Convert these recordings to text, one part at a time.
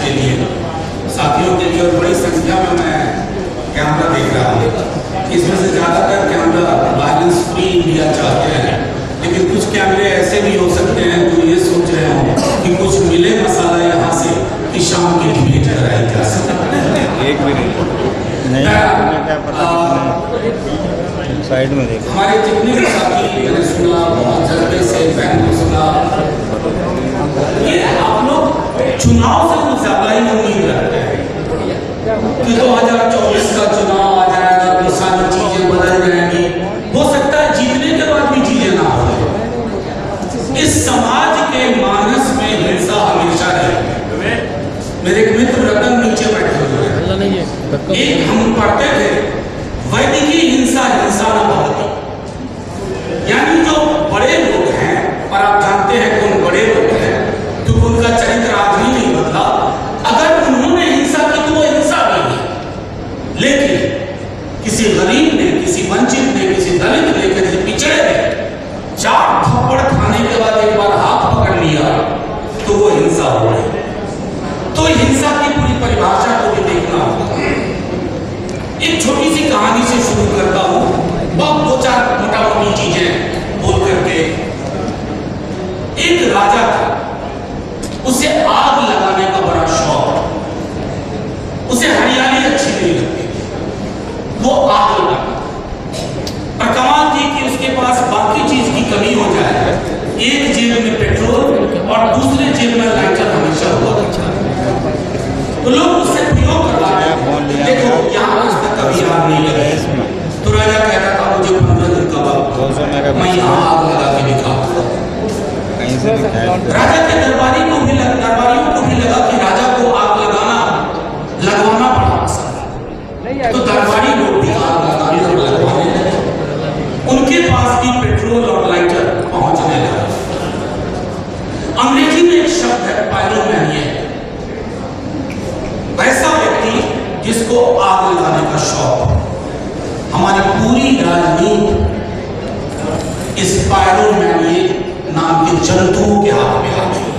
के लिए, साथियों के लिए, और बड़ी संख्या में मैं कैमरा देख रहा हूँ। इसमें से ज़्यादातर कैमरा वायलेंस फ्री इंडिया चाहते हैं, लेकिन कुछ कैमरे ऐसे भी हो सकते हैं जो ये सोच रहे हों कि कुछ मिले मसाला यहाँ से कि शाम की डिबेट कराई जा सके। एक भी नहीं साइड में देखो। हमारे जितने भी साथी मैंने सुना, बहुत जज्बे से बहन को सुना, ये आप लोग चुनाव से कुछ ज़्यादा ही उम्मीद रखते हैं कि 2024 का चुनाव आ जाएगा तो सारी चीजें बदल जाएंगी। हो सकता है जीतने के बाद भी चीजें ना हो। इस समाज के मानस में हिंसा हमेशा रहे। मेरे एक मित्र रतन नीचे बैठे हुए हैं, एक हम पढ़ते थे वैदिकी हिंसा हिंसा न भवति, यानी जो बड़े लोग हैं, और आप जानते हैं कौन बड़े लोग हैं क्योंकि उनका चरित्र आज भी नहीं बदला, अगर उन्होंने हिंसा की तो वो हिंसा नहीं है। लेकिन किसी गरीब ने, किसी वंचित ने, किसी दलित ने, किसी पिछड़े ने 4 थप्पड़ खाने के बाद एक बार हाथ पकड़ लिया तो वो हिंसा हो गई। तो हिंसा की पूरी परिभाषा को भी देखना होगा। एक छोटी सी कहानी से शुरू करता हूं, बहुत 2-4 मोटा मोटी चीजें बोल करके। एक राजा था, उसे आग लगाने का बड़ा शौक, उसे हरियाली अच्छी नहीं लगती, वो आग लगाता। और कमाल थी कि उसके पास बाकी चीज की कमी हो जाए, एक जेब में पेट्रोल और दूसरे जेब में लाइटर हमेशा हुआ था। तो लोग उससे प्रयोग करवाते हैं, देखो यहाँ आज तक कभी आग नहीं लगी। तो राजा कहता था मुझे 15 दिन का वक्त, मैं यहाँ आग लगा के दिखाऊंगा। राजा के दरबारियों को भी लगा कि राजा को आग लगवाना बड़ा पसंद है। तो दरबारी लोग भी आग लगाने और लगवाने लगे। उनके पास भी पेट्रोल और लाइटर पहुंचने लगा। अंग्रेजी में एक शब्द है पायरोमैनिया, वैसा व्यक्ति जिसको आग लगाने का शौक। हमारी पूरी राजनीति इस पायरोमैनिया नाम के जंतुओं के हाथ में आ गई,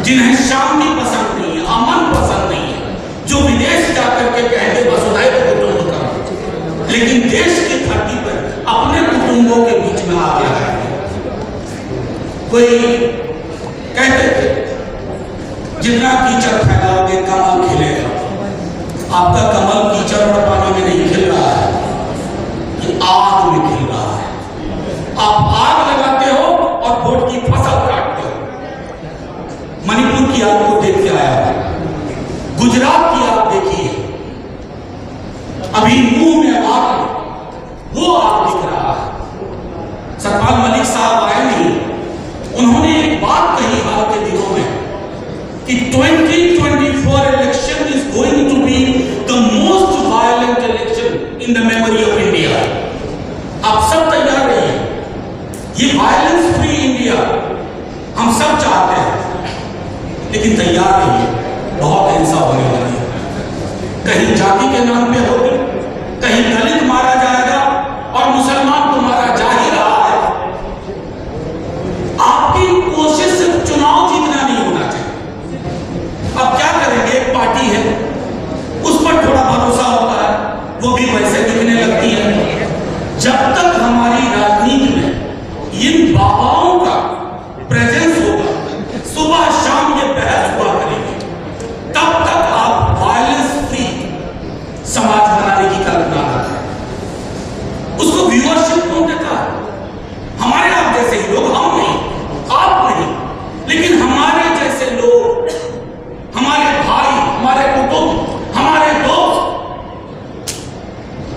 जिन्हें शांति पसंद नहीं है, अमन पसंद नहीं है, जो विदेश जाकर के कहते वसुधैव कुटुंबकम, लेकिन देश की धरती पर अपने कुटुंबों के बीच में आ गया है। कोई कहते थे जितना कीचड़ फैलाओगे कमल खिलेगा। आपका कमल कीचड़ और पानी में नहीं खिल रहा है, ये आग में खिल रहा है। आप आग लगाते हो और वोट की फसल काटते हो। मणिपुर की आग को देख के आया, गुजरात की आग देखी है, अभी मुंह में आग, वो आग दिख रहा है। सतपाल मलिक साहब आए नहीं, उन्होंने एक बात कही हाल के दिनों में कि 2024 election is going to be the most violent election in the memory of India. आप सब तैयार रहिए, ये वायलेंस फ्री इंडिया हम सब चाहते हैं, लेकिन तैयार रहिए, बहुत हिंसा होने वाली है। कहीं जाति के नाम पे होगी, कहीं दलित मारा जाएगा और मुसलमान तो मारा जा ही रहा है। आपकी कोशिश सिर्फ चुनाव जीतना नहीं होना चाहिए। अब क्या करेंगे, एक पार्टी है, उस पर थोड़ा भरोसा होता है, वो भी वैसे दिखने लगती है। जब तक हमारी राजनीति में इन बाबाओं का प्रेजेंस होगा, सुबह शाम ये बहस हुआ करेगी, तब तक आप वायलेंस फ्री समाज बनाने की कल्पना करते हैं। उसको व्यूअरशिप कौन देता है? हमारे आप जैसे ही लोग, हम नहीं, आप नहीं, लेकिन हमारे जैसे लोग, हमारे भाई, हमारे कुटुंब, हमारे दोस्त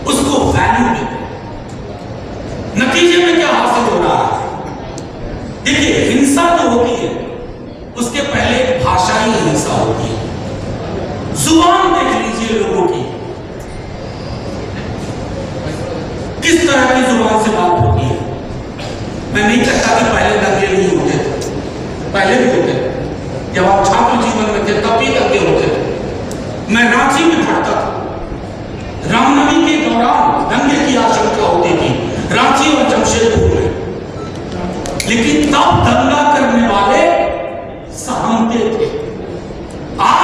उसको वैल्यू देते हैं। नतीजे में क्या हासिल हो रहा है? देखिए, हिंसा जो होती है उसके पहले एक भाषाई हिंसा होती है। जुबान देख लीजिए लोगों की, किस तरह की जुबान से बात होती है। मैं नहीं कहता कि पहले दंगे नहीं होते थे, पहले भी होते थे। जब आप छात्र जीवन में थे तब भी दंगे होते थे। मैं रांची में पढ़ता था, रामनवमी के दौरान दंगे की आशंका होती थी रांची और जमशेदपुर में, लेकिन तब दंगा करने वाले सहमते थे। आज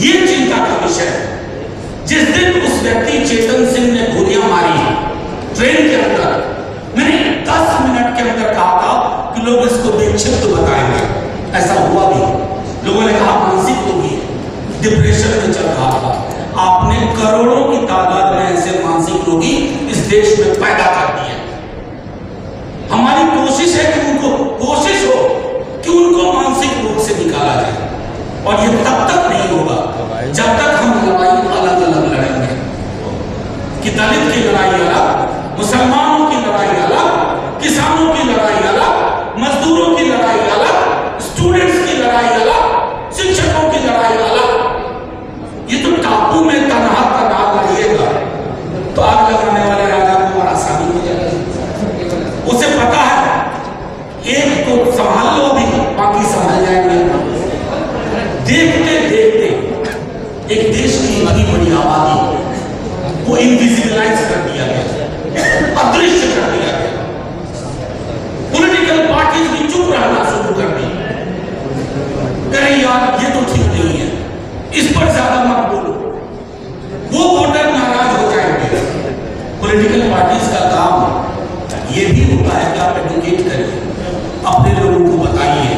ये चिंता का विषय है। जिस दिन उस व्यक्ति चेतन सिंह ने गोलियां मारी ट्रेन के अंदर, मैंने 10 मिनट के अंदर कहा था कि लोग इसको विक्षिप्त बताएंगे। ऐसा हुआ भी। लोगों ने कहा मानसिक रोगी, डिप्रेशन में चल रहा था। आपने करोड़ों की तादाद में ऐसे मानसिक रोगी इस देश में पैदा कर दिए। हमारी कोशिश है कि उनको मानसिक रोग से निकाला जाए, और ये तब तक नहीं होगा जब तक हम लड़ाई अलग अलग लड़ेंगे कि दलित की लड़ाई अलग, मुसलमानों की लड़ाई अलग, किसानों की लड़ाई अलग, मजदूरों की लड़ाई अलग, स्टूडेंट्स की लड़ाई अलग, शिक्षकों की लड़ाई अलग। ये तो टापू में तनहा लड़िएगा तो आग लगाने वाले राजा को और आसानी हो जाएगी। उसे पता है एक को संभाल लो, अभी बाकी संभाल जाएंगे। देखते देखते एक देश की बड़ी बड़ी आबादी को इनविजिबलाइज कर दिया गया, अदृश्य कर दिया गया। पॉलिटिकल पार्टीज भी चुप रहना शुरू कर दी। कहीं यार ये तो ठीक नहीं है, इस पर ज्यादा मत बोलो, वो वोटर नाराज हो जाएंगे। पॉलिटिकल पार्टीज का काम ये भी होता है कि आप एडवोकेट करें, अपने लोगों को बताइए।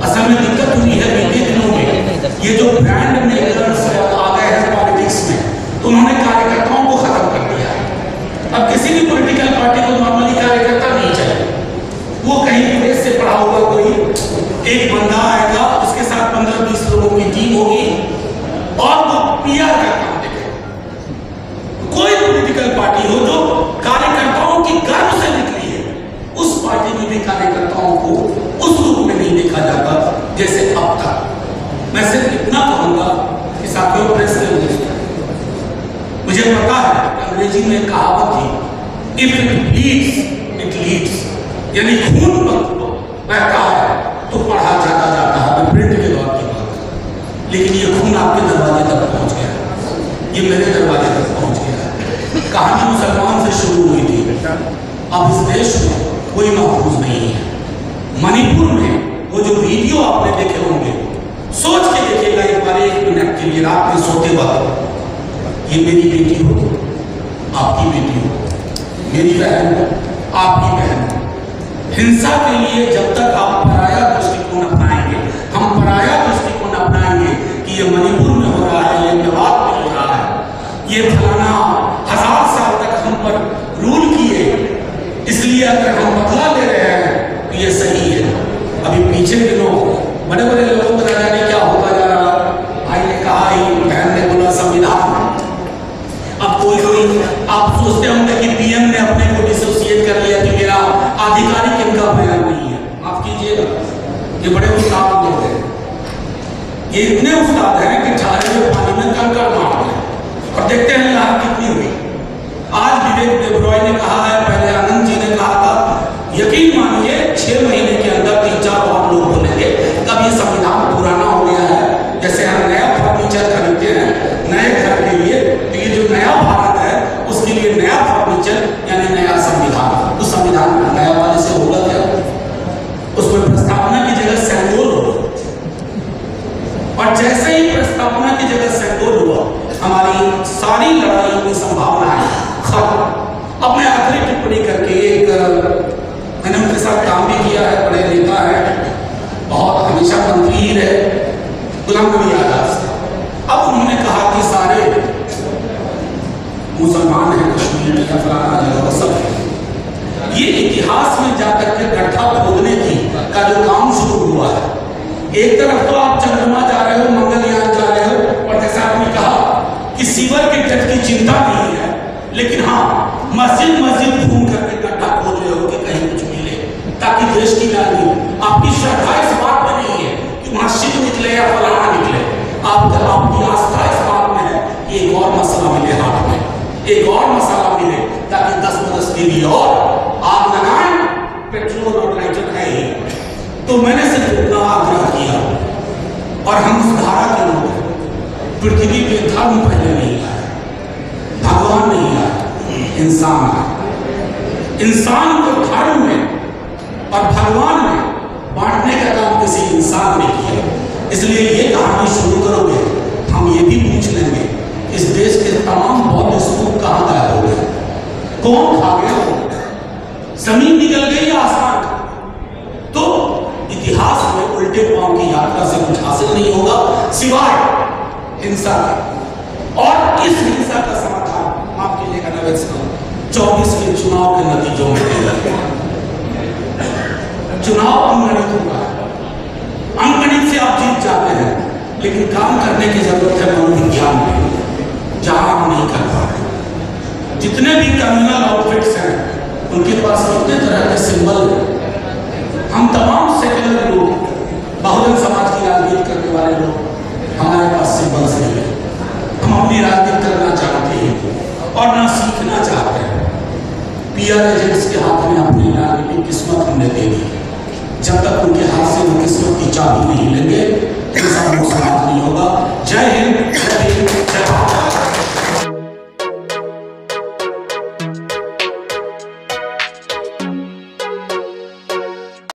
असल में दिक्कत हुई है बीते दिनों में, ये जो ब्रांड मेकर्स आ गए हैं पॉलिटिक्स में, तो उन्होंने कार्यकर्ताओं को खत्म कर दिया है। अब किसी भी पॉलिटिकल पार्टी को नॉर्मली कार्यकर्ता नहीं चाहिए। वो कहीं प्रेस से पढ़ा हुआ कोई एक बंदा आएगा, उसके साथ 15-20 लोगों की टीम होगी और वो पीआर का काम देखेगा। कोई पॉलिटिकल पार्टी हो जो कार्यकर्ताओं की गर्व से निकली है, उस पार्टी में भी कार्यकर्ताओं को उस रूप में नहीं देखा जाता जैसे अब तक। मैं सिर्फ इतना कहूंगा कि साथियों, प्रेस से मुझे पता है अंग्रेजी में कहावत थी, if it bleeds it leads, यानी खून बहता है तो पढ़ा जाता है। प्रिंट के दौर की बात, लेकिन ये खून आपके दरवाजे तक पहुंच गया, ये मेरे दरवाजे तक पहुंच गया। कहानी मुसलमान से शुरू हुई थी, अब इस देश में कोई महफूज नहीं है। मणिपुर में वो जो वीडियो आपने देखे होंगे, सोच के देखिएगा एक बार, 1 मिनट के लिए रात में सोते वक्त, ये मेरी बेटी हो, आपकी बेटी हो, मेरी बहन हो, आपकी बहन हो। हिंसा के लिए जब तक आप पराया दृष्टिकोण अपनाएंगे, हम पराया दृष्टिकोण अपनाएंगे कि ये मणिपुर में हो रहा है, ये मेवात में हो रहा है, ये फलाना 1000 साल तक हम पर रूल किए, इसलिए अगर हम बदला ले रहे हैं तो ये सही है। अभी पीछे दिनों बड़े बड़े लोगों को जाने क्या होता जा रहा, भाई ने कहा, बहन ने बोला संविधान। अब कोई आप सोचते होंगे कि पीएम ने अपने को डिसोसिएट कर लिया कि मेरा आधिकारिक इनका बयान नहीं है। माफ कीजिएगा, ये बड़े उस्ताद लोग हैं, ये इतने उस्ताद हैं कि ठहरे हुए पानी में कंकड़ मारते हैं और देखते हैं लहर कितनी हुई। आज विवेक देबरॉय ने कहा है, पहले आनंद जी ने कहा था, यकीन मानिए 6 महीने के अंदर 3-4 और लोग बोलेंगे तब ये संविधान पुराना हो गया है। जैसे हम नया फर्नीचर खरीदते हैं नए घर के लिए, तो ये जो नया भारत है उसके लिए नया फर्नीचर यानी नया संविधान। तो संविधान नया वाले से होगा क्या? उसमें प्रस्तावना की जगह सैंडोल होगा, और जैसे ही प्रस्तावना की जगह सैंडोल हुआ, हमारी सारी लड़ाइयों की संभावना है खत्म। अब मैं आखिरी टिप्पणी करके, एक मैंने उनके साथ काम भी किया है, बड़े नेता है, बहुत हमेशा मंत्री ही रहे, गुलाम नबी आजाद। अब उन्होंने कहा कि सारे मुसलमान हैं कश्मीर में, फलाना जगह सब। ये इतिहास में जाकर के गड्ढा खोदने की का जो काम शुरू हुआ है, एक तरफ तो आप चंद्रमा जा रहे हो, मंगलयान जा रहे हो, और जैसा आपने कहा कि सीवर के तट की चिंता नहीं है, लेकिन हाँ मस्जिद घूम करके गड्ढा खोद रहे हो कि कहीं कुछ मिले, ताकि देश की राजनीति, आपकी श्रद्धा इस बात में नहीं है कि मस्जिद निकले या फलाना निकले, आपकी आस्था इस बात में है कि एक और मसला मिले हाथ में, एक और मसाला मिले, ताकि 10 बरस के लिए और आग लगाएं। पेट्रोल और लाइटर है ही, तो मैंने सिर्फ इतना आग्रह किया, और हम उस धारा के लोग हैं। पृथ्वी पे धर्म पहले नहीं आया, भगवान नहीं आया, इंसान आया। इंसान को धर्म में और भगवान में बांटने का काम किसी इंसान ने किया। इसलिए ये कहानी शुरू करोगे, हम ये भी पूछ लेंगे इस देश के तमाम बौद्ध स्तूप कहाँ गायब हो गए, कौन खा गया, जमीन निकल गई या आसमान। तो इतिहास में उल्टे पांव की यात्रा से कुछ हासिल नहीं होगा सिवाय हिंसा के। और इस हिंसा का समाधान, माफ कीजिएगा नवेद साहब, 24 के चुनाव के नतीजों में मिलेगा। चुनाव अंगणित होगा, अंगणित से आप जीत जाते हैं, लेकिन काम करने की जरूरत है मनोविज्ञान में, जहां हम नहीं कर पा रहे। जितने भी कम्युनल आउटफिट्स हैं उनके पास कितने तरह के सिंबल हैं। हम तमाम सेक्युलर लोग, बहुजन समाज की राजनीति करने वाले लोग, हमारे पास सिंबल्स नहीं है। हम अपनी राजनीति करना चाहते हैं और ना सीखना चाहते हैं। पीआर एजेंट्स के हाथ में अपनी राजनीतिक किस्मत हमने दे दी। जब तक उनके हाथ से वो किस्मत